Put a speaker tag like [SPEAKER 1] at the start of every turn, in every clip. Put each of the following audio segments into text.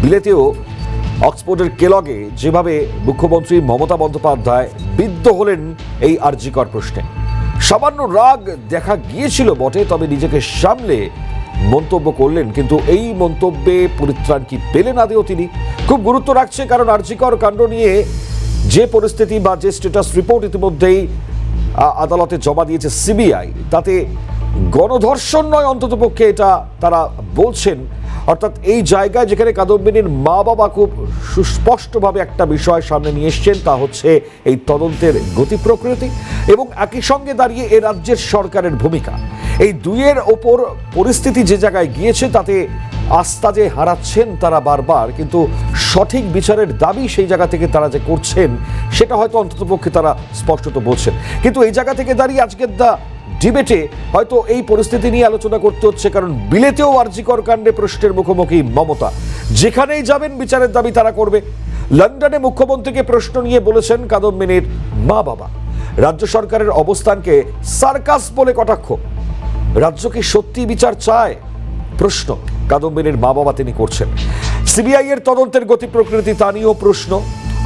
[SPEAKER 1] বিলেতেও অক্সফোর্ডের কেলগে যেভাবে মুখ্যমন্ত্রী মমতা বন্দ্যোপাধ্যায় বিদ্ধ হলেন এই আরজিকর প্রশ্নে, সামান্য রাগ দেখা গিয়েছিল বটে, তবে নিজেকে সামলে মন্তব্য করলেন। কিন্তু এই মন্তব্যে পরিত্রাণ কি পেলেন আদেও তিনি? খুব গুরুত্ব রাখছে, কারণ আরজিকর কাণ্ড নিয়ে যে পরিস্থিতি বা যে স্ট্যাটাস রিপোর্ট ইতিমধ্যেই আদালতে জমা দিয়েছে সিবিআই, তাতে গণধর্ষণ নয় অন্ততপক্ষে এটা তারা বলছেন। অর্থাৎ এই জায়গায় যেখানে কাদম্বিনীর মা বাবা খুব সুস্পষ্টভাবে একটা বিষয় সামনে নিয়ে এসছেন, তা হচ্ছে এই তদন্তের গতি প্রকৃতি এবং একই সঙ্গে দাঁড়িয়ে এ রাজ্যের সরকারের ভূমিকা। এই দুইয়ের ওপর পরিস্থিতি যে জায়গায় গিয়েছে তাতে আস্থা যে হারাচ্ছেন তারা বারবার, কিন্তু সঠিক বিচারের দাবি সেই জায়গা থেকে তারা যে করছেন সেটা হয়তো অন্ততপক্ষে তারা স্পষ্টত বলছেন। কিন্তু এই জায়গা থেকে দাঁড়িয়ে আজকের ডিবেটে হয়তো এই পরিস্থিতি নিয়ে আলোচনা করতে হচ্ছে, কারণ বিলেতেও আরজিকর কাণ্ডে প্রশ্নের মুখোমুখি মমতা। যেখানেই যাবেন বিচারের দাবি তারা করবে। লন্ডনে মুখ্যমন্ত্রীকে প্রশ্ন নিয়ে বলেছেন কাদম্বিনীর মা বাবা। রাজ্য সরকারের অবস্থানকে সার্কাস বলে কটাক্ষ। রাজ্য কি সত্যি বিচার চায়? প্রশ্ন কাদম্বিনীর মা বাবা তিনি করছেন। সিবিআই এর তদন্তের গতি প্রকৃতি তা নিয়েও প্রশ্ন।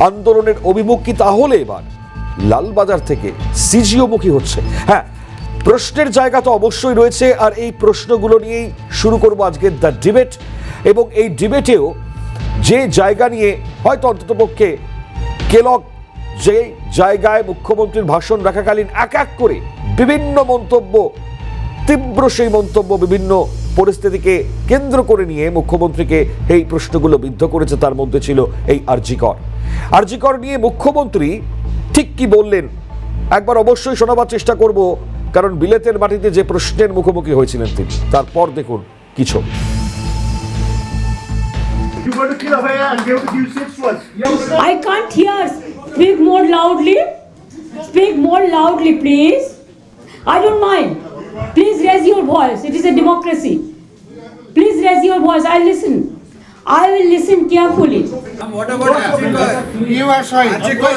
[SPEAKER 1] আন্দোলনের অভিমুখ কি তাহলে এবার লালবাজার থেকে সিজিওমুখী হচ্ছে? হ্যাঁ, প্রশ্নের জায়গা তো অবশ্যই রয়েছে, আর এই প্রশ্নগুলো নিয়েই শুরু করবো আজকের দ্য ডিবেট। এবং এই ডিবেটেও যে জায়গা নিয়ে হয়তো অন্ততপক্ষে কেলগ যে জায়গায় মুখ্যমন্ত্রীর ভাষণ রাখাকালীন এক এক করে বিভিন্ন মন্তব্য, তীব্র সেই মন্তব্য বিভিন্ন পরিস্থিতিকে কেন্দ্র করে নিয়ে মুখ্যমন্ত্রীকে এই প্রশ্নগুলো বিদ্ধ করেছে, তার মধ্যে ছিল এই আরজিকর নিয়ে মুখ্যমন্ত্রী ঠিক কি বললেন একবার অবশ্যই শোনাবার চেষ্টা করব, কারণ বিলেতের মাটিতে যে প্রশ্নের মুখোমুখি হয়েছিলেন তিনি। তারপর দেখুন কিছু।
[SPEAKER 2] I can't hear. Speak more loudly. Speak more loudly, please. I don't mind. Please raise your voice. It is a democracy. Please raise your voice. I listen. I will listen carefully.
[SPEAKER 3] What about Archikor? You are sorry. Archikor.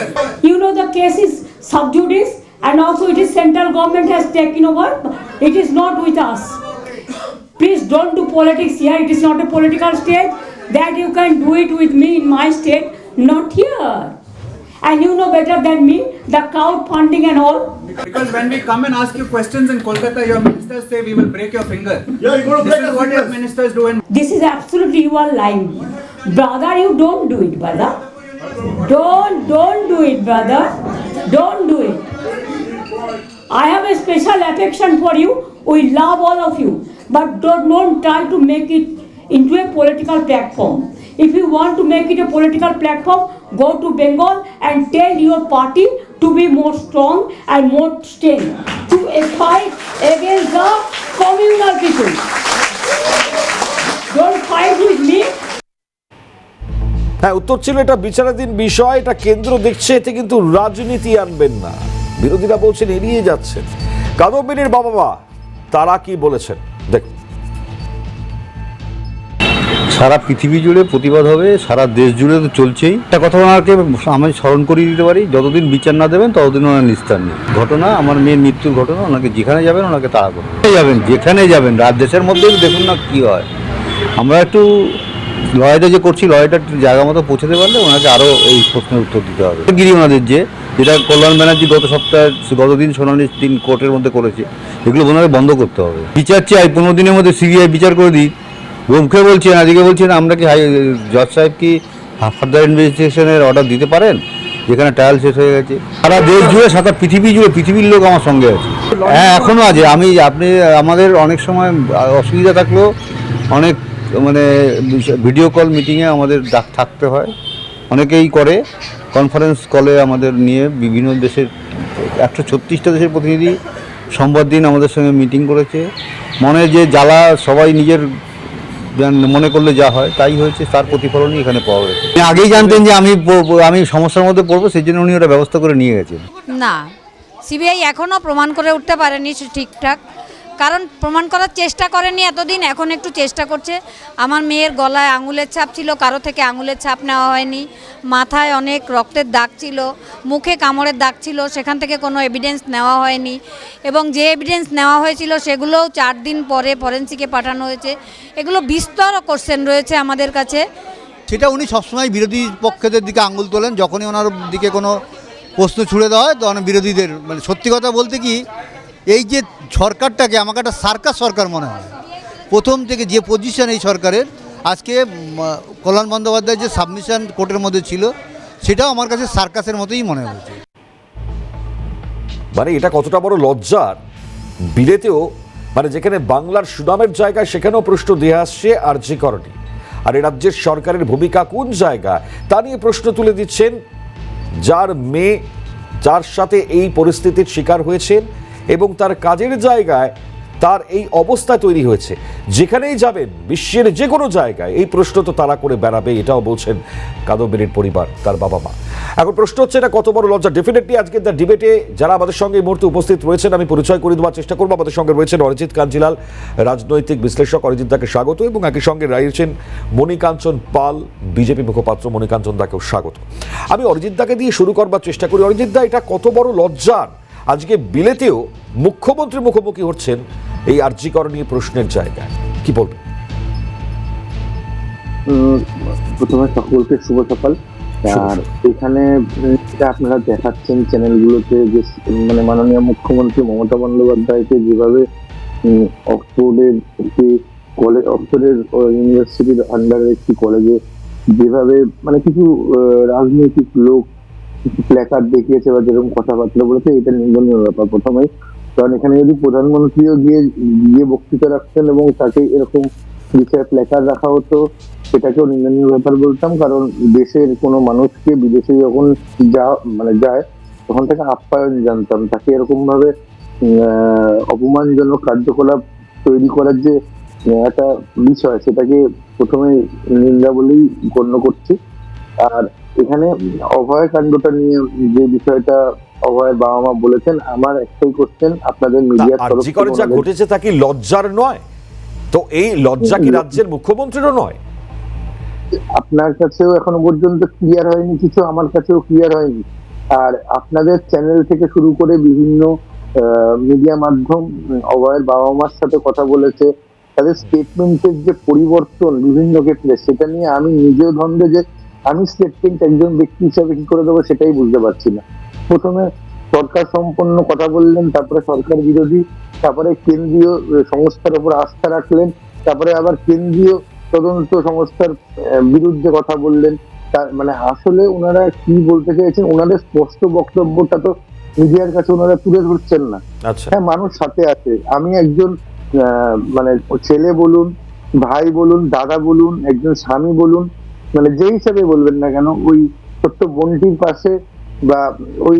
[SPEAKER 2] You know the case is sub judice, and also it is central government has taken over. It is not with us. Please don't do politics here. It is not a political state that you can do it with me in my state, not here. And you know better than me the crowdfunding and all.
[SPEAKER 3] Because when we come and ask you questions in Kolkata, your ministers say we will break your finger.
[SPEAKER 4] Yeah, you're going to break
[SPEAKER 3] This is
[SPEAKER 4] your
[SPEAKER 3] what your
[SPEAKER 4] fingers.
[SPEAKER 3] ministers do in.
[SPEAKER 2] This is absolutely, you are lying. Brother, you don't do it, brother. Don't do it, brother. Don't do it. I have a special affection for you. We love all of you. But don't try to make it into a political platform. If you want to make it a political platform, go to Bengal and tell your party to be more strong and more strength to fight against the communal people. Don't fight with me.
[SPEAKER 1] হ্যাঁ, উত্তর ছিল এটা বিচারাধীন বিষয়, এটা কেন্দ্র দেখছে, এতে কিন্তু রাজনীতি আনবেন না। বিরোধীরা বলছেন এড়িয়ে যাচ্ছেন। কাদম্বিনীর বাবা মা তারা কি বলেছেন দেখুন।
[SPEAKER 5] সারা পৃথিবী জুড়ে প্রতিবাদ হবে, সারা দেশ জুড়ে তো চলছেই। একটা কথা ওনাকে আমি স্মরণ করিয়ে দিতে পারি, যতদিন বিচার না দেবেন ততদিন ওনার নিস্তার নেই। ঘটনা আমার মেয়ের মৃত্যুর ঘটনা, ওনাকে যেখানে যাবেন ওনাকে তাড়া করুন, যাবেন যেখানে যাবেন। দেশের মধ্যেই দেখুন না কি হয়। আমরা একটু লড়াইটা যে করছি, লড়াইটা জায়গা মতো পৌঁছাতে পারলে ওনাকে আরও এই প্রশ্নের উত্তর দিতে হবে। গিরি ওনাদের যেটা কল্যাণ ব্যানার্জি গতদিন শুনানির দিন কোর্টের মধ্যে করেছে, এগুলো ওনাকে বন্ধ করতে হবে। বিচার চাই 15 দিনের মধ্যে সিবিআই বিচার করে দিই। মুখে বলছেন, আজকে বলছেন আমরা কি জজ সাহেব কি ফার্দার ইনভেস্টিগেশনের অর্ডার দিতে পারেন, যেখানে ট্রায়াল শেষ হয়ে গেছে। সারা দেশ জুড়ে, সারা পৃথিবী জুড়ে পৃথিবীর লোক আমার সঙ্গে আছে। হ্যাঁ, এখনও আছে। আপনি আমাদের অনেক সময় অসুবিধা থাকলেও অনেক মানে ভিডিও কল মিটিংয়ে আমাদের থাকতে হয়, অনেকেই করে। কনফারেন্স কলে আমাদের নিয়ে বিভিন্ন দেশের 136টা দেশের প্রতিনিধি সোমবার দিন আমাদের সঙ্গে মিটিং করেছে। মনে যে জ্বালা সবাই নিজের মনে করলে যা হয় তাই হয়েছে, তার প্রতিফলনই এখানে পাওয়া গেছে। আগেই জানতেন যে আমি সমস্যার মধ্যে পড়বো, সেই জন্য উনি ওটা ব্যবস্থা করে নিয়ে গেছেন।
[SPEAKER 6] না, সিবিআই এখনও প্রমাণ করে উঠতে পারেনি ঠিকঠাক, কারণ প্রমাণ করার চেষ্টা করেনি এতদিন, এখন একটু চেষ্টা করছে। আমার মেয়ের গলায় আঙুলের ছাপ ছিল, কারো থেকে আঙুলের ছাপ নেওয়া হয়নি। মাথায় অনেক রক্তের দাগ ছিল, মুখে কামড়ের দাগ ছিল, সেখান থেকে কোনো এভিডেন্স নেওয়া হয়নি। এবং যে এভিডেন্স নেওয়া হয়েছিল সেগুলোও 4 দিন পরে ফরেন্সিকে পাঠানো হয়েছে। এগুলো বিস্তর কোশ্চেন রয়েছে আমাদের কাছে,
[SPEAKER 5] সেটা উনি সবসময় বিরোধী পক্ষদের দিকে আঙুল তোলেন। যখনই ওনার দিকে কোনো প্রশ্ন ছুড়ে দেওয়া হয় তখন বিরোধীদের, মানে সত্যি কথা বলতে কি, এই যে সরকারটাকে আমাকে একটা সার্কাস সরকার মনে হয়। প্রথম থেকে যে পজিশন এই সরকারের, আজকে কল্যাণ বন্দ্যোপাধ্যায়ের যে সাবমিশন কোর্টের মধ্যে ছিল, সেটাও আমার কাছে সার্কাসের মতোই মনে হয়েছে।
[SPEAKER 1] মানে এটা কতটা বড় লজ্জার, বিলেতেও মানে যেখানে বাংলার সুনামের জায়গায় সেখানেও প্রশ্ন দিয়ে আসছে আরজি করণী, আর এই রাজ্যের সরকারের ভূমিকা কোন জায়গায় তা নিয়ে প্রশ্ন তুলে দিচ্ছেন যার মেয়ে, যার সাথে এই পরিস্থিতির শিকার হয়েছেন এবং তার কাজের জায়গায় তার এই অবস্থা তৈরি হয়েছে। যেখানেই যাবেন বিশ্বের যে কোনো জায়গায় এই প্রশ্ন তো তারা করে বেড়াবে, এটাও বলছেন কাদম্বিনীর পরিবার, তার বাবা মা। এখন প্রশ্ন হচ্ছে এটা কত বড় লজ্জা। ডেফিনেটলি আজকে দ্য ডিবেটে যারা আমাদের সঙ্গে এই মুহূর্তে উপস্থিত রয়েছেন আমি পরিচয় করে দেওয়ার চেষ্টা করবো। আমাদের সঙ্গে রয়েছেন অরিজিৎ কাঞ্জিলাল, রাজনৈতিক বিশ্লেষক। অরিজিৎ দাকে স্বাগত, এবং একই সঙ্গে রয়েছেন মণিকাঞ্চন পাল, বিজেপি মুখপাত্র। মণিকাঞ্চন দাকেও স্বাগত। আমি অরিজিৎ দাকে দিয়ে শুরু করবার চেষ্টা করি। অরিজিৎ দা, এটা কত বড় লজ্জার, আজকে বিলেতেও মুখ্যমন্ত্রী মুখোমুখি হচ্ছেন এই আরজি করণীয় প্রশ্নের জায়গায়, কি বলবেন?
[SPEAKER 4] প্রথমে সকলকে শুভ সকাল। আর এখানে যেটা আপনারা দেখাচ্ছেন চ্যানেলগুলোতে, যে মানে মাননীয় মুখ্যমন্ত্রী মমতা বন্দ্যোপাধ্যায়কে যেভাবে অক্সফোর্ডের একটি কলেজ, অক্সফোর্ডের ইউনিভার্সিটির আন্ডারে একটি কলেজে যেভাবে মানে কিছু রাজনৈতিক লোক প্ল্যাকার্ড দেখিয়েছে বা যেরকম কথাবার্তা বলেছে, এটা নিন্দনীয় ব্যাপার প্রথমেই। কারণ এখানে যদি প্রধানমন্ত্রীও গিয়ে বক্তৃতা রাখতেন এবং তাকে এরকম বিষয়ে প্ল্যাকার্ড রাখা হতো, সেটাকেও নিন্দনীয় ব্যাপার বলতাম। কারণ দেশের কোনো মানুষকে বিদেশে যখন যায় তখন তাকে আপ্যায়ন জানতাম। তাকে এরকম ভাবে অপমানজনক কার্যকলাপ তৈরি করার যে একটা বিষয়, সেটাকে প্রথমে নিন্দা বলেই গণ্য করছি। আর এখানে অভয় কাণ্ডটা নিয়ে যে বিষয়টা অভয়ের বাবা মা বলেছেন, আমার একটাই কোশ্চেন আপনাদের মিডিয়ার তরফ
[SPEAKER 1] আরজি করে যা ঘটেছে তা কি লজ্জার নয়? তো এই লজ্জা কি রাজ্যের মুখ্যমন্ত্রীরও নয়?
[SPEAKER 4] আপনার কাছেও এখনো পর্যন্ত ক্লিয়ার হয়নি কিছু, আমার কাছেও ক্লিয়ার হয়নি। আর আপনাদের চ্যানেল থেকে শুরু করে বিভিন্ন মিডিয়া মাধ্যম অভয়ের বাবা মার সাথে কথা বলেছে, তাদের স্টেটমেন্টের যে পরিবর্তন বিভিন্ন ক্ষেত্রে, সেটা নিয়ে আমি নিজেও ধন্দে যে আমি স্টেটমেন্ট একজন ব্যক্তি হিসাবে কি করে দেবো সেটাই বুঝতে পারছি না। প্রথমে সরকার সম্পন্ন কথা বললেন, তারপরে সরকার বিরোধী, তারপরে কেন্দ্রীয় সংস্থার উপর আস্থা রাখলেন, তারপরে আবার কেন্দ্রীয় তদন্ত সংস্থার বিরুদ্ধে কথা বললেন। মানে আসলে ওনারা কি বলতে চাইছেন, ওনাদের স্পষ্ট বক্তব্যটা তো মিডিয়ার কাছে ওনারা তুলে ধরছেন না। হ্যাঁ, মানুষ সাথে আছে। আমি একজন মানে ছেলে বলুন, ভাই বলুন, দাদা বলুন, একজন স্বামী বলুন, মানে যে হিসাবে বলবেন না কেন, ওই ছোট্ট বোনটির পাশে বা ওই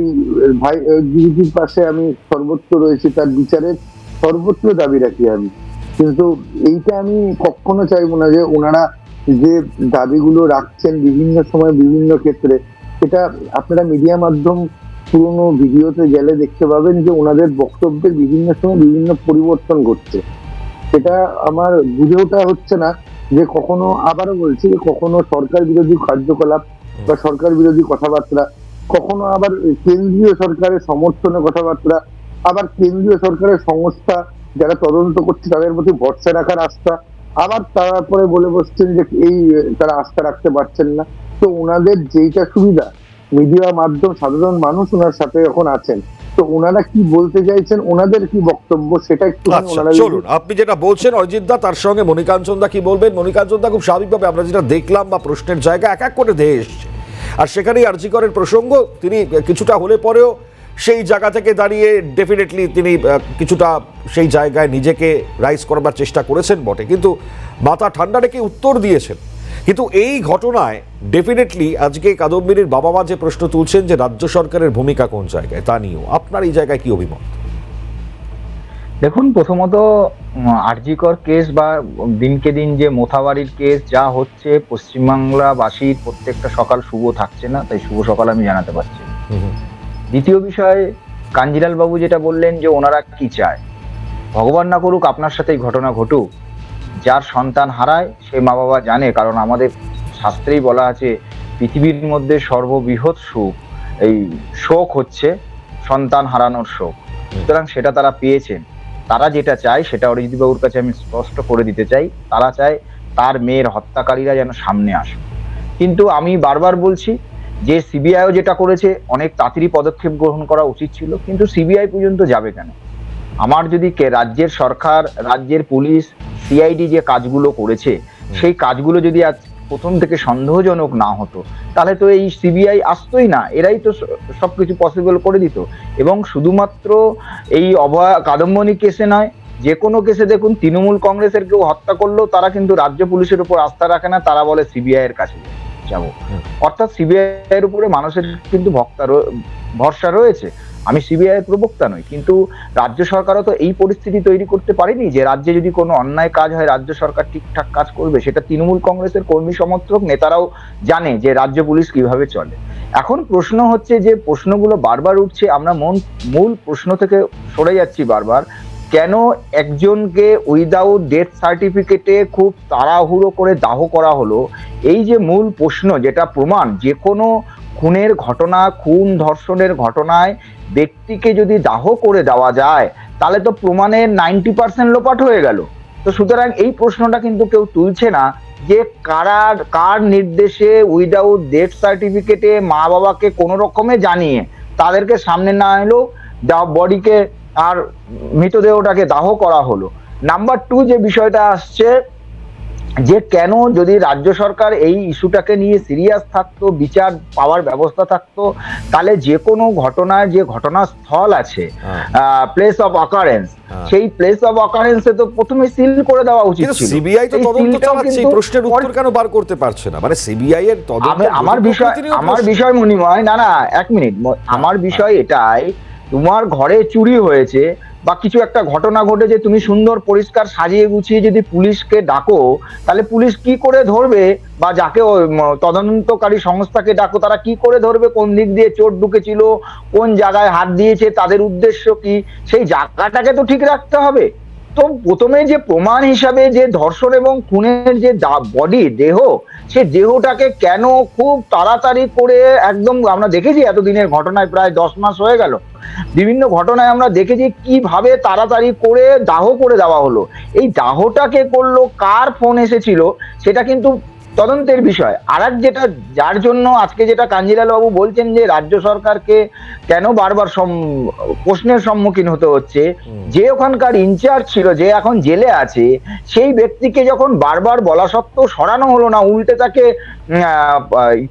[SPEAKER 4] ভাই দিদির পাশে আমি সর্বত্র রয়েছি, তার বিচারের সর্বত্র দাবি রাখি আমি। কিন্তু এইটা আমি কখনো চাইবো না যে ওনারা যে দাবিগুলো রাখছেন বিভিন্ন সময় বিভিন্ন ক্ষেত্রে, সেটা আপনারা মিডিয়া মাধ্যম পুরোনো ভিডিওতে গেলে দেখতে পাবেন যে ওনাদের বক্তব্যের বিভিন্ন সময় বিভিন্ন পরিবর্তন ঘটছে। সেটা আমার বুঝে ওঠা হচ্ছে না যে কখনো, আবারও বলছি, কখনো সরকার বিরোধী কার্যকলাপ বা সরকার বিরোধী কথাবার্তা, কখনো আবার কেন্দ্রীয় সরকারের সমর্থনে কথাবার্তা, আবার কেন্দ্রীয় সরকারের সংস্থা যারা তদন্ত করছে তাদের প্রতি ভরসা রাখার আস্থা, আবার তারপরে বলে বসছেন যে এই তারা আস্থা রাখতে পারছেন না। তো ওনাদের যেইটা সুবিধা, মিডিয়া মাধ্যম, সাধারণ মানুষ ওনার সাথে যখন আছেন, তো ওনারা কি বলতে চাইছেন, ওনাদের কি বক্তব্য, সেটা একটু
[SPEAKER 1] চলুন। আপনি যেটা বলছেন অরিজিৎ দা, তার সঙ্গে মণিকাঞ্চন দা কি বলবেন? মণিকাঞ্চন দা, খুব স্বাভাবিকভাবে আমরা যেটা দেখলাম বা প্রশ্নের জায়গা এক এক করে দিয়ে এসছে, আর সেখানেই আরজি করের প্রসঙ্গ তিনি কিছুটা হলে পরেও সেই জায়গা থেকে দাঁড়িয়ে ডেফিনেটলি তিনি কিছুটা সেই জায়গায় নিজেকে রাইজ করবার চেষ্টা করেছেন বটে, কিন্তু মাথা ঠান্ডা রেখে উত্তর দিয়েছেন। কিন্তু এই ঘটনায় ডেফিনেটলি আজকে কাদম্বিনীর বাবা মা যে প্রশ্ন তুলছেন যে রাজ্য সরকারের ভূমিকা কোন জায়গায়, তা নিয়েও আপনার এই জায়গায় কি অভিমত?
[SPEAKER 7] দেখুন, প্রথমত আরজিকর কেস বা দিনকে দিন যে মোথাবাড়ির কেস যা হচ্ছে, পশ্চিমবাংলাবাসীর প্রত্যেকটা সকাল শুভ থাকছে না, তাই শুভ সকাল আমি জানাতে পারছি। দ্বিতীয় বিষয়, কাঞ্জিলাল বাবু যেটা বললেন যে ওনারা কি চায়, ভগবান না করুক আপনার সাথে এই ঘটনা ঘটুক। যার সন্তান হারায় সে মা বাবা জানে, কারণ আমাদের শাস্ত্রেই বলা আছে পৃথিবীর মধ্যে সর্ববৃহৎ সুখ, এই শোক হচ্ছে সন্তান হারানোর শোক। সুতরাং সেটা তারা পেয়েছেন। তারা যেটা চায় সেটা অরিজিৎ বাবুর কাছে আমি স্পষ্ট করে দিতে চাই, তারা চায় তার মেয়ের হত্যাকারীরা যেন সামনে আসে। কিন্তু আমি বারবার বলছি যে সিবিআইও যেটা করেছে অনেক তাড়াতাড়ি পদক্ষেপ গ্রহণ করা উচিত ছিল, কিন্তু সিবিআই পর্যন্ত যাবে কেন? আমার যদি রাজ্যের সরকার, রাজ্যের পুলিশ, সিআইডি যে কাজগুলো করেছে সেই কাজগুলো যদি আজ প্রথম থেকে সন্দেহজনক না হতো তাহলে তো এই সিবিআই আসতোই না, এরাই তো সবকিছু পসিবল করে দিত। এবং শুধুমাত্র এই কাদম্বনী কেসে নয়, যে কোনো কেসে দেখুন তৃণমূল কংগ্রেসের কেউ হত্যা করলেও তারা কিন্তু রাজ্য পুলিশের উপর আস্থা রাখে না, তারা বলে সিবিআই এর কাছে যাব। অর্থাৎ সিবিআই এর উপরে মানুষের কিন্তু ভরসা রয়েছে। আমি সিবিআই এর প্রবক্তা নই, কিন্তু রাজ্য সরকারও তো এই পরিস্থিতি তৈরি করতে পারেনি যে রাজ্যে যদি কোনো অন্যায় কাজ হয় রাজ্য সরকার ঠিকঠাক কাজ করবে। সেটা তৃণমূল কংগ্রেসের কর্মী সমর্থক নেতারাও জানে যে রাজ্য পুলিশ কিভাবে চলে। এখন প্রশ্ন হচ্ছে যে প্রশ্নগুলো বারবার উঠছে, আমরা মূল প্রশ্ন থেকে সরে যাচ্ছি বারবার। কেন একজনকে উইদাউট ডেথ সার্টিফিকেটে খুব তাড়াহুড়ো করে দাহ করা হলো? এই যে মূল প্রশ্ন, যেটা প্রমাণ, যে কোনো খুনের ঘটনা, খুন ধর্ষণের ঘটনায় ব্যক্তিকে যদি দাহ করে দেওয়া যায় তাহলে তো প্রমাণের 90% লোপাট হয়ে গেল। তো সুতরাং এই প্রশ্নটা কিন্তু কেউ তুলছে না যে কার নির্দেশে উইদাউট ডেথ সার্টিফিকেটে মা বাবাকে কোনো রকমে জানিয়ে তাদেরকে সামনে না এলো বডিকে আর মৃতদেহটাকে দাহ করা হলো। নাম্বার 2 যে বিষয়টা আসছে যে কেন যদি রাজ্য সরকার এই ইস্যুটাকে নিয়ে সিরিয়াস থাকতো, বিচার পাওয়ার ব্যবস্থা থাকতো, তাহলে যে কোনো ঘটনার যে ঘটনাস্থল আছে প্লেস অফ অকারেন্স, সেই প্লেস অফ অকারেন্সে তো প্রথমে সিল করে দেওয়া উচিত ছিল।
[SPEAKER 1] সিবিআই তো তদন্ত চালাচ্ছে, এই প্রশ্নের উত্তর কেন বার করতে পারছে না? মানে সিবিআই এর তদন্ত
[SPEAKER 7] আমার বিষয় মনিময়, না এক মিনিট, আমার বিষয় এটাই, তোমার ঘরে চুরি হয়েছে বা কিছু একটা ঘটনা ঘটেছে, তুমি সুন্দর পরিষ্কার সাজিয়ে গুছিয়ে যদি পুলিশকে ডাকো তাহলে পুলিশ কি করে ধরবে? বা যাকে তদন্তকারী সংস্থাকে ডাকো, তারা কি করে ধরবে কোন দিক দিয়ে চোর ঢুকেছিল, কোন জায়গায় হাত দিয়েছে, তাদের উদ্দেশ্য কি? সেই জায়গাটাকে তো ঠিক রাখতে হবে। তো প্রথমে যে প্রমাণ হিসাবে যে ধর্ষণ এবং খুনের যে বডি, দেহ, সে দেহটাকে কেন খুব তাড়াতাড়ি করে একদম, আমরা দেখেছি এতদিনের ঘটনায় প্রায় 10 মাস হয়ে গেল, বিভিন্ন ঘটনায় আমরা দেখেছি কিভাবে তাড়াতাড়ি করে দাহ করে দেওয়া হলো। এই দাহটাকে করলো, কার ফোন এসেছিল সেটা কিন্তু তদন্তের বিষয়। আর যেটা যার জন্য আজকে যেটা কাঞ্জিলাল বাবু বলছেন যে রাজ্য সরকারকে কেন বারবার প্রশ্নের সম্মুখীন হতে হচ্ছে, যে ওখানকার ইনচার্জ ছিল, যে এখন জেলে আছে, সেই ব্যক্তিকে যখন বারবার বলা সত্ত্বেও সরানো হলো না, উল্টে তাকে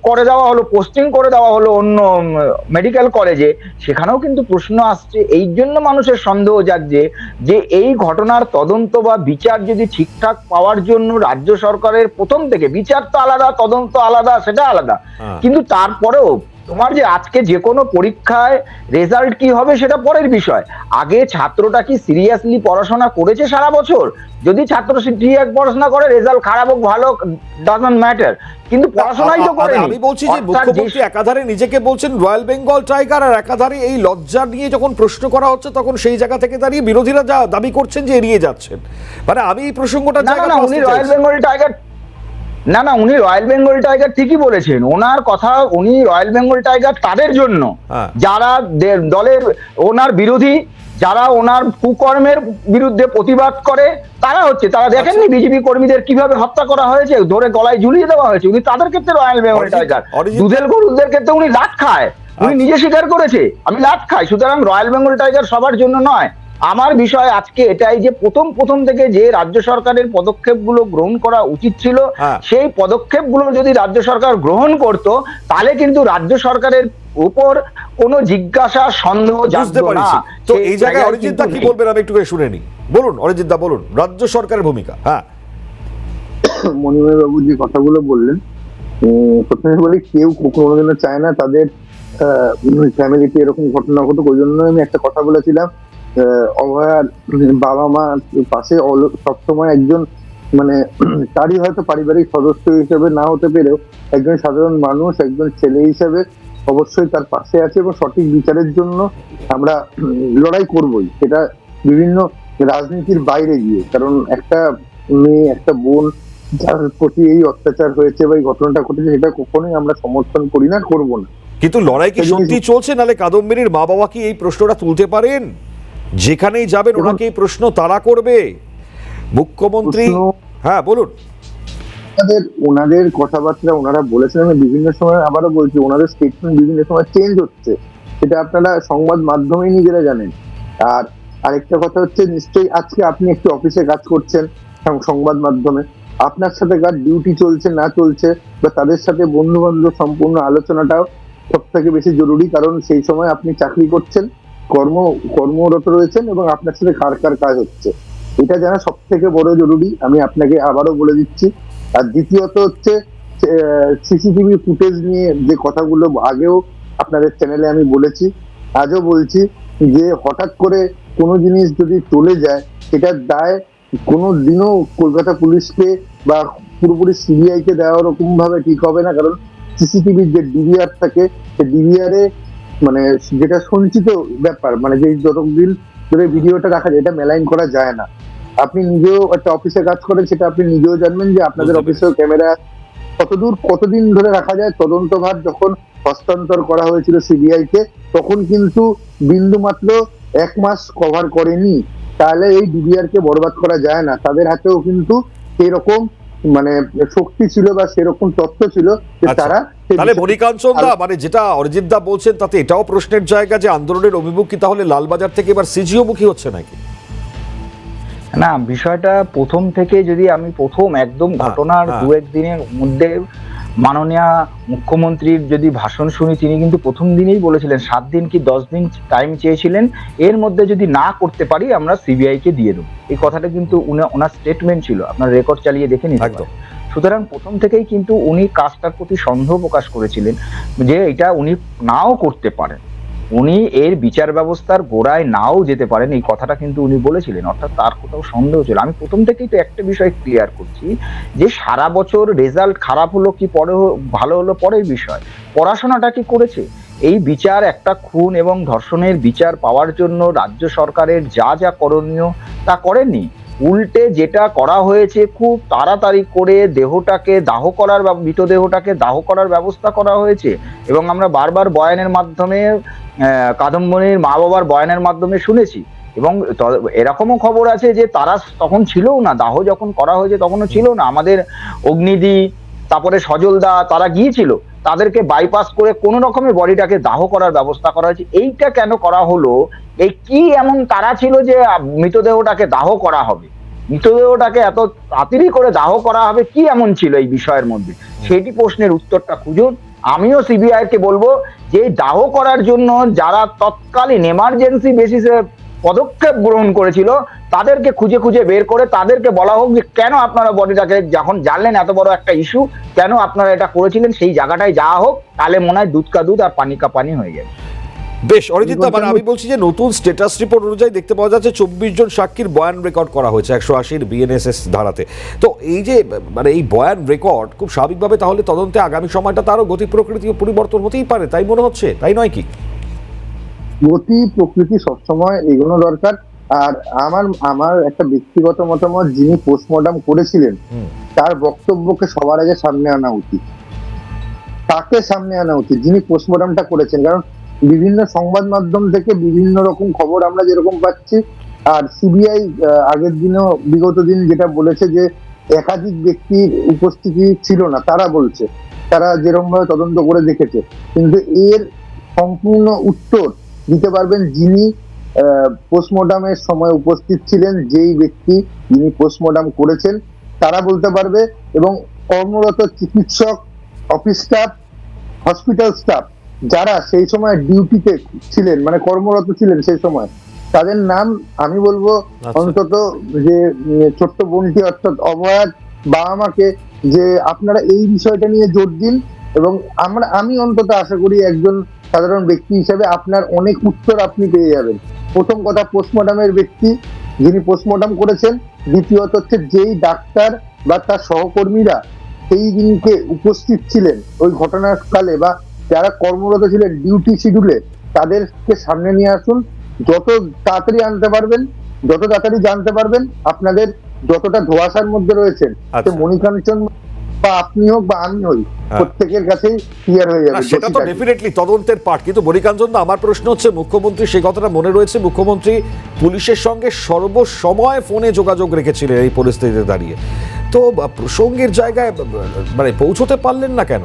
[SPEAKER 7] করে দেওয়া হলো, পোস্টিং করে দেওয়া হলো অন্য মেডিকেল কলেজে, সেখানেও কিন্তু প্রশ্ন আসছে। এই জন্য মানুষের সন্দেহ জাগছে যে এই ঘটনার তদন্ত বা বিচার যদি ঠিকঠাক পাওয়ার জন্য রাজ্য সরকারের প্রথম থেকে, বিচার তো আলাদা, তদন্ত আলাদা, সেটা আলাদা, কিন্তু তারপরেও তোমার যে আজকে যে কোনো পরীক্ষায় রেজাল্ট কি হবে সেটা পরের বিষয়। আগে ছাত্রটা কি সিরিয়াসলি পড়াশোনা করেছে সারা বছর? যদি ছাত্র ঠিক পড়াশোনা করে, রেজাল্ট খারাপ হোক ভালো ডাজন্ট ম্যাটার, কিন্তু পড়াশোনাই তো করেনি।
[SPEAKER 1] আমি বলছি যে মুখ্যমন্ত্রী একাধারে নিজেকে বলছেন রয়্যাল বেঙ্গল টাইগার, আর একাধারে এই লজ্জা নিয়ে যখন প্রশ্ন করা হচ্ছে তখন সেই জায়গা থেকে দাঁড়িয়ে বিরোধীরা যা দাবি করছেন যে এড়িয়ে যাচ্ছেন। মানে আমি এই প্রসঙ্গটা
[SPEAKER 7] উনি রয়্যাল বেঙ্গল টাইগার, উনি রয়্যাল বেঙ্গল টাইগার ঠিকই বলেছেন। ওনার কথা, উনি রয়্যাল বেঙ্গল টাইগার তাদের জন্য যারা দলের ওনার বিরোধী, যারা ওনার কুকর্মের বিরুদ্ধে প্রতিবাদ করে, তারা হচ্ছে, তারা দেখেননি বিজেপি কর্মীদের কিভাবে হত্যা করা হয়েছে, ধরে গলায় ঝুলিয়ে দেওয়া হয়েছে, উনি তাদের ক্ষেত্রে রয়্যাল বেঙ্গল টাইগার। দুধের গরুদের ক্ষেত্রে উনি লাট খায়, উনি নিজে স্বীকার করেছে আমি লাট খাই। সুতরাং রয়্যাল বেঙ্গল টাইগার সবার জন্য নয়। আমার বিষয় আজকে এটাই যে প্রথম থেকে যে রাজ্য সরকারের পদক্ষেপগুলো গ্রহণ করা উচিত ছিল, সেই পদক্ষেপগুলো যদি রাজ্য সরকার গ্রহণ করত তাহলে কিন্তু রাজ্য সরকারের উপর কোনো জিজ্ঞাসা সন্দেহ জাগতো না।
[SPEAKER 1] তো এই জায়গায় অরিজিৎ দা কি বলবেন আমি একটু শুনে নিই। বলুন অরিজিৎ দা, বলুন রাজ্য সরকারের ভূমিকা। হ্যাঁ,
[SPEAKER 4] মনিময় বাবু যে কথাগুলো বললেন, প্রথমে বলি কেউ কোনোদিনও চায় না তাদের ফ্যামিলিতে এরকম ঘটনা ঘটুক। ওই জন্য আমি একটা কথা বলেছিলাম, অভয়ার বাবা মা পাশে সবসময় একজন, মানে তারই হয়তো পারিবারিক সদস্য হিসেবে না হতে পেরেও একজন সাধারণ মানুষ, একজন ছেলে হিসেবে অবশ্যই তার পাশে আছে এবং সঠিক বিচারের জন্য আমরা লড়াই করবই, সেটা বিভিন্ন রাজনীতির বাইরে গিয়ে। কারণ একটা মেয়ে, একটা বোন যার প্রতি এই অত্যাচার হয়েছে বা এই ঘটনাটা ঘটেছে, সেটা কখনোই আমরা সমর্থন করি না, করবো না।
[SPEAKER 1] কিন্তু লড়াই কি সত্যি চলছে? নালে কাদম্বিনীর মা বাবা কি এই প্রশ্নটা তুলতে পারেন? যেখানেই যাবেন ওনাকে এই প্রশ্ন তারা করবে মুখ্যমন্ত্রী। হ্যাঁ বলুন।
[SPEAKER 4] ওনাদের কথাবার্তা ওনারা বলেছেন, আমি বিভিন্ন সময় আবারও বলছি, ওনাদের স্টেটমেন্ট বিভিন্ন সময় চেঞ্জ হচ্ছে, সেটা আপনারা সংবাদ মাধ্যমেই নিজেরা জানেন। আর আরেকটা কথা হচ্ছে, নিশ্চয়ই আজকে আপনি একটি অফিসে কাজ করছেন সংবাদ মাধ্যমে, আপনার সাথে কার ডিউটি চলছে না চলছে বা তাদের সাথে বন্ধু বান্ধব সম্পূর্ণ আলোচনাটাও সব থেকে বেশি জরুরি, কারণ সেই সময় আপনি চাকরি করছেন, কর্মরত রয়েছেন এবং আপনার সাথে কার কার কাজ হচ্ছে, এটা জানা সব থেকে বড় জরুরি, আমি আপনাকে আবারও বলে দিচ্ছি। আর দ্বিতীয়ত হচ্ছে সিসিটিভি ফুটেজ নিয়ে যে কথাগুলো আগেও আপনাদের চ্যানেলে আমি বলেছি, আজও বলছি, যে হঠাৎ করে কোনো জিনিস যদি চলে যায় সেটার দায় কোনো দিনও কলকাতা পুলিশকে বা পুরোপুরি সিবিআই কে দেওয়া ওরকম ভাবে ঠিক হবে না, কারণ সিসিটিভির যে ডিভিআর থাকে সে ডিভিআরে মানে যেটা সঞ্চিত ব্যাপার, মানে যে যতদিন ধরে ভিডিওটা রাখা যায় এটা মেলাইন করা যায় না। আপনি নিজেও একটা অফিসে কাজ করেন, সেটা আপনি নিজেও জানবেন যে আপনাদের অফিসেও ক্যামেরা কতদিন ধরে রাখা যায়। তদন্তভার যখন হস্তান্তর করা হয়েছিল সিবিআই কে, তখন কিন্তু বিন্দু মাত্র 1 মাস কভার করেনি, তাহলে এই ডিবিআর কে বরবাদ করা যায় না। তাদের হাতেও কিন্তু এরকম মানে শক্তি ছিল বা সেরকম তথ্য ছিল যে তারা
[SPEAKER 1] তাহলে মণিকাঞ্চন দা, মানে যেটা অরিজিৎ দা বলছেন তাতে এটাও প্রশ্নের জায়গা যে আন্দোলনের অভিমুখ কি তাহলে লালবাজার থেকে এবার সিজিও মুখী হচ্ছে নাকি?
[SPEAKER 7] না, বিষয়টা প্রথম থেকে যদি আমি একদম ঘটনার 2-1 দিনের মধ্যে মাননীয় মুখ্যমন্ত্রীর যদি ভাষণ শুনি, তিনি কিন্তু প্রথম দিনেই বলেছিলেন 7 দিন কি 10 দিন টাইম চেয়েছিলেন, এর মধ্যে যদি না করতে পারি আমরা সিবিআই কে দিয়ে দেবো, এই কথাটা কিন্তু ওনার স্টেটমেন্ট ছিল, আপনার রেকর্ড চালিয়ে দেখে নিতে পারেন। সুতরাং প্রথম থেকেই কিন্তু উনি কাজটার প্রতি সন্দেহ প্রকাশ করেছিলেন যে এটা উনি নাও করতে পারেন, উনি এর বিচার ব্যবস্থার গোড়ায় নাও যেতে পারেন, এই কথাটা কিন্তু উনি বলেছিলেন, অর্থাৎ তার কোথাও সন্দেহ ছিল। আমি প্রথম থেকেই তো একটা বিষয় ক্লিয়ার করছি যে সারা বছর রেজাল্ট খারাপ হলো কি পরে ভালো হলো পরের বিষয়, পড়াশোনাটা কি করেছে। এই বিচার, একটা খুন এবং ধর্ষণের বিচার পাওয়ার জন্য রাজ্য সরকারের যা যা করণীয় তা করেননি, উল্টে যেটা করা হয়েছে খুব তাড়াতাড়ি করে দেহটাকে দাহ করার বা মৃতদেহটাকে দাহ করার ব্যবস্থা করা হয়েছে। এবং আমরা বারবার বয়ানের মাধ্যমে কাদম্বরীর মা বাবার বয়ানের মাধ্যমে শুনেছি, এবং এরকমও খবর আছে যে তারা তখন ছিলও না, দাহ যখন করা হয়েছে তখনও ছিল না, আমাদের অগ্নিদি তারপরে সজলদা তারা গিয়েছিল, তাদেরকে বাইপাস করে কোনো রকমের বডিটাকে দাহ করার ব্যবস্থা করা হয়েছে। এইটা কেন করা হলো, এই কি এমন তারা ছিল যে মৃতদেহটাকে দাহ করা হবে, মৃতদেহটাকে এত তাড়াতাড়ি করে দাহ করা হবে, কি এমন ছিল এই বিষয়ের মধ্যে, সেটি প্রশ্নের উত্তরটা খুঁজুন। আমিও সিবিআই কে বলবো যে দাহ করার জন্য যারা তৎকালীন এমার্জেন্সি বেসিসে পদক্ষেপ গ্রহণ করেছিল তাদেরকে খুঁজে খুঁজে বের করে তাদেরকে বলা হোক যে কেন আপনারা বডিটাকে যখন জানলেন এত বড় একটা ইস্যু, কেন আপনারা এটা করেছিলেন, সেই জায়গাটায় যাওয়া হোক, তাহলে মনে হয় দুধ কা দুধ আর পানি কা পানি হয়ে যাবে।
[SPEAKER 1] বেশ অরিজিৎ দা, মানে আমি বলছি যে নতুন স্ট্যাটাস রিপোর্ট অনুযায়ী দেখতে পাওয়া যাচ্ছে 24 জন সাক্ষীর বয়ান রেকর্ড করা হয়েছে 180 বিএনএসএস ধারাতে। তো এই যে মানে এই বয়ান রেকর্ড খুব স্বাভাবিকভাবে তাহলে তদন্তে আগামী সময়টা তারও গতি প্রকৃতি পরিবর্তন হতেই পারে, তাই মনে হচ্ছে, তাই নয় কি?
[SPEAKER 4] গতি প্রকৃতি সবসময় এগোনো দরকার। আর আমার একটা ব্যক্তিগত মতামত, যিনি পোস্টমর্টম করেছিলেন তার বক্তব্যকে সবার আগে সামনে আনা উচিত, তাকে সামনে আনা উচিত যিনি পোস্টমর্টমটা করেছেন। কারণ বিভিন্ন সংবাদ মাধ্যম থেকে বিভিন্ন রকম খবর আমরা যেরকম পাচ্ছি, আর সিবিআই আগের দিনও বিগত দিন যেটা বলেছে যে একাধিক ব্যক্তির উপস্থিতি ছিল না, তারা বলছে তারা যেরকম ভাবে তদন্ত করে দেখেছে, কিন্তু এর সম্পূর্ণ উত্তর দিতে পারবেন যিনি পোস্টমর্টমের সময় উপস্থিত ছিলেন, যেই ব্যক্তি যিনি পোস্টমর্টম করেছেন তারা বলতে পারবে। এবং কর্মরত চিকিৎসক, অফিস স্টাফ, হসপিটাল স্টাফ যারা সেই সময় ডিউটিতে ছিলেন, মানে কর্মরত ছিলেন সেই সময়, তাদের নাম আমি বলবো অন্তত যে ছোট্ট বোনটি অর্থাৎ অভয়ার বাবা মাকে, যে আপনারা এই বিষয়টা নিয়ে জোর দিন। এবং আমি অন্তত আশা করি একজন সাধারণ ব্যক্তি হিসেবে আপনার অনেক উত্তর আপনি পেয়ে যাবেন। প্রথম কথা পোস্টমর্টমের ব্যক্তি যিনি পোস্টমর্টম করেছেন, দ্বিতীয়ত হচ্ছে যেই ডাক্তার বা তার সহকর্মীরা সেই দিনকে উপস্থিত ছিলেন ওই ঘটনাকালে বা যারা কর্মরত ছিলেন ডিউটি শিডিউলে, তাদেরকে সামনে নিয়ে আসুন। যত তাড়াতাড়ি আনতে পারবেন, যত তাড়াতাড়ি জানতে পারবেন, আপনাদের যতটা ধোঁয়াশার মধ্যে রয়েছেন, মণিকাঞ্চন বা আপনি হোক বা আমি হই, প্রত্যেকের কাছেই ক্লিয়ার হয়ে যাবে।
[SPEAKER 1] সেটা তো ডেফিনেটলি তদন্তের পার্ট। কিন্তু মণিকাঞ্চন দা, আমার প্রশ্ন হচ্ছে, মুখ্যমন্ত্রী সেই কথাটা মনে রয়েছে, মুখ্যমন্ত্রী পুলিশের সঙ্গে সর্বসময় ফোনে যোগাযোগ রেখেছিলেন এই পরিস্থিতিতে দাঁড়িয়ে, তো প্রসঙ্গের জায়গায় মানে পৌঁছতে পারলেন না কেন?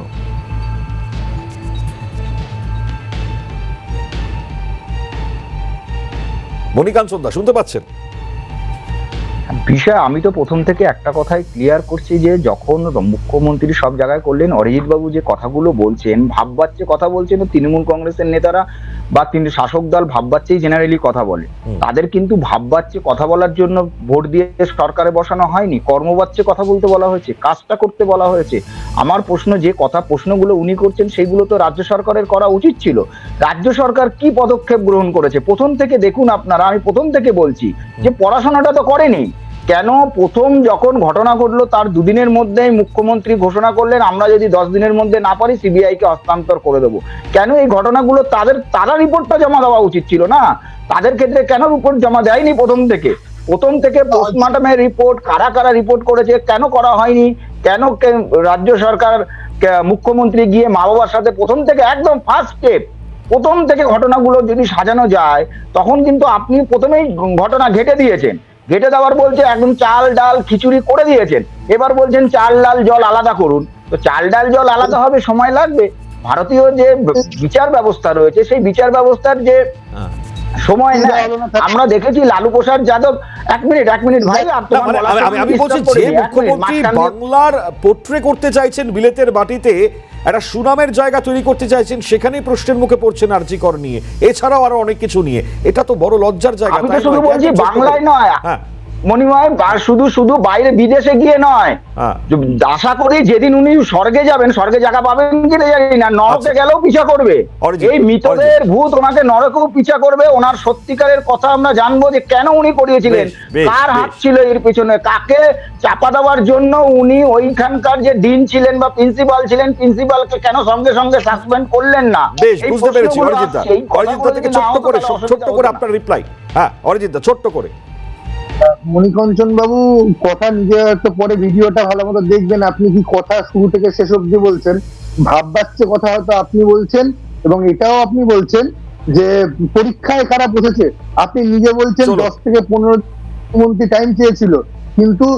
[SPEAKER 1] মণিকাঞ্চন দা শুনতে পাচ্ছেন?
[SPEAKER 7] বিষয় আমি তো প্রথম থেকে একটা কথাই ক্লিয়ার করছি যে যখন মুখ্যমন্ত্রী সব জায়গায় করলেন, অরিজিৎ বাবু যে কথাগুলো বলছেন ভাববাচ্চে কথা বলছেন, তৃণমূল কংগ্রেসের নেতারা বা তিনি শাসক দল ভাববাচ্চেই জেনারেলি কথা বলে। তাদের কিন্তু ভাববাচ্চে কথা বলার জন্য ভোট দিয়ে সরকারে বসানো হয়নি, কর্মবাচ্চে কথা বলতে বলা হয়েছে, কাজটা করতে বলা হয়েছে। আমার প্রশ্ন, যে প্রশ্নগুলো উনি করছেন সেইগুলো তো রাজ্য সরকারের করা উচিত ছিল। রাজ্য সরকার কি পদক্ষেপ গ্রহণ করেছে প্রথম থেকে দেখুন আপনারা। আমি প্রথম থেকে বলছি যে পড়াশোনাটা তো করেনি। কেন প্রথম যখন ঘটনা ঘটলো তার দুদিনের মধ্যেই মুখ্যমন্ত্রী ঘোষণা করলেন আমরা যদি 10 দিনের মধ্যে না পারি সিবিআই কে হস্তান্তর করে দেবো? কেন এই ঘটনাগুলো তারা রিপোর্টটা জমা দেওয়া উচিত ছিল না? তাদের ক্ষেত্রে কেন রিপোর্ট জমা দেয়নি প্রথম থেকে? পোস্টমর্টমের রিপোর্ট কারা কারা রিপোর্ট করেছে কেন করা হয়নি? কেন রাজ্য সরকার মুখ্যমন্ত্রী গিয়ে মা বাবার সাথে প্রথম থেকে একদম ফার্স্ট স্টেপ প্রথম থেকে ঘটনাগুলো যদি সাজানো যায় তখন কিন্তু আপনি প্রথমেই ঘটনা ঘেটে দিয়েছেন। ঘেটে দেওয়ার বলছে একদম চাল ডাল খিচুড়ি করে দিয়েছেন, এবার বলছেন চাল ডাল জল আলাদা করুন। তো চাল ডাল জল আলাদা হবে, সময় লাগবে। ভারতীয় যে বিচার ব্যবস্থা রয়েছে সেই বিচার ব্যবস্থার যে সময় নেয়, আমরা দেখেছি লালু প্রসাদ যাদব। এক মিনিট ভাই,
[SPEAKER 1] আমি বলছি যে মুখ্যমন্ত্রী বাংলার পোট্রে করতে চাইছেন বিলেতের বাটিতে, একটা সুনামের জায়গা তৈরি করতে চাইছেন, সেখানেই প্রশ্নের মুখে পড়ছেন আরজি কর নিয়ে, এছাড়াও আরো অনেক কিছু নিয়ে। এটা তো বড় লজ্জার জায়গা।
[SPEAKER 7] আমি তো শুধু বলছি বাংলায় নয় মণিময়, শুধু বাইরে বিদেশে গিয়ে নয়। আশা করি যেদিন উনি স্বর্গে যাবেন, স্বর্গে জায়গা পাবেন কিনা জানি না, নরকে গেলেও পিছা করবে। এই মৃতদের ভূত ওনাকে নরকেও পিছা করবে। ওনার সত্যিকারের কথা আমরা জানবো যে কেন উনি করিয়েছিলেন, কার হাত ছিল এর পিছনে, কাকে চাপা দেওয়ার জন্য উনি ওইখানকার যে ডিন ছিলেন বা প্রিন্সিপাল ছিলেন, প্রিন্সিপালকে কেন সঙ্গে সঙ্গে সাসপেন্ড করলেন না?
[SPEAKER 1] বুঝতে পেরেছি অরিজিৎ দা। অরিজিৎ দা থেকে ছোট্ট করে আপনার রিপ্লাই। হ্যাঁ অরিজিৎ দা, ছোট্ট করে।
[SPEAKER 4] মণিকাঞ্চন বাবু কথা নিজে হয়তো পরে ভিডিওটা ভালো মতো দেখবেন, আপনি কি কথা শুরু থেকে শেষ অব্দি বলছেন। ভাববাচ্চে কথা হয়তো আপনি বলছেন, এবং এটাও আপনি বলছেন যে পরীক্ষায় কারা বসেছে। আপনি নিজে বলছেন 10 থেকে 15 মন্ত্রী টাইম চেয়েছিল, কিন্তু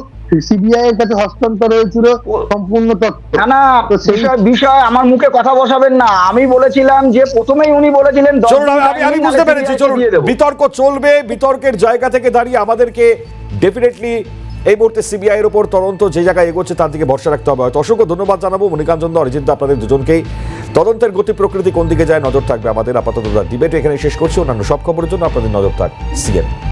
[SPEAKER 4] সিবিআই এর কাছে হস্তান্তর হয়েছিল সম্পূর্ণ তথ্য।
[SPEAKER 7] না বিষয় আমার মুখে কথা বসাবেন না। আমি বলেছিলাম যে প্রথমেই উনি বলেছিলেন
[SPEAKER 1] আমি বুঝতে পেরেছি। চলুন, বিতর্ক চলবে। বিতর্কের জায়গা থেকে দাঁড়িয়ে আমাদেরকে ডেফিনেটলি এই মুহূর্তে সিবিআই এর উপর তদন্ত যে জায়গায় এগোচ্ছে তার দিকে ভরসা রাখতে হবে। হয়তো অসংখ্য ধন্যবাদ জানাবো মণিকাঞ্চন দা, অরিজিৎ দা, আপনাদের দুজনকেই। তদন্তের গতি প্রকৃতি কোন দিকে যায় নজর থাকবে আমাদের। আপাতত ডিবেট এখানে শেষ করছি। অন্যান্য সব খবরের জন্য আপনাদের নজর থাক সিএন।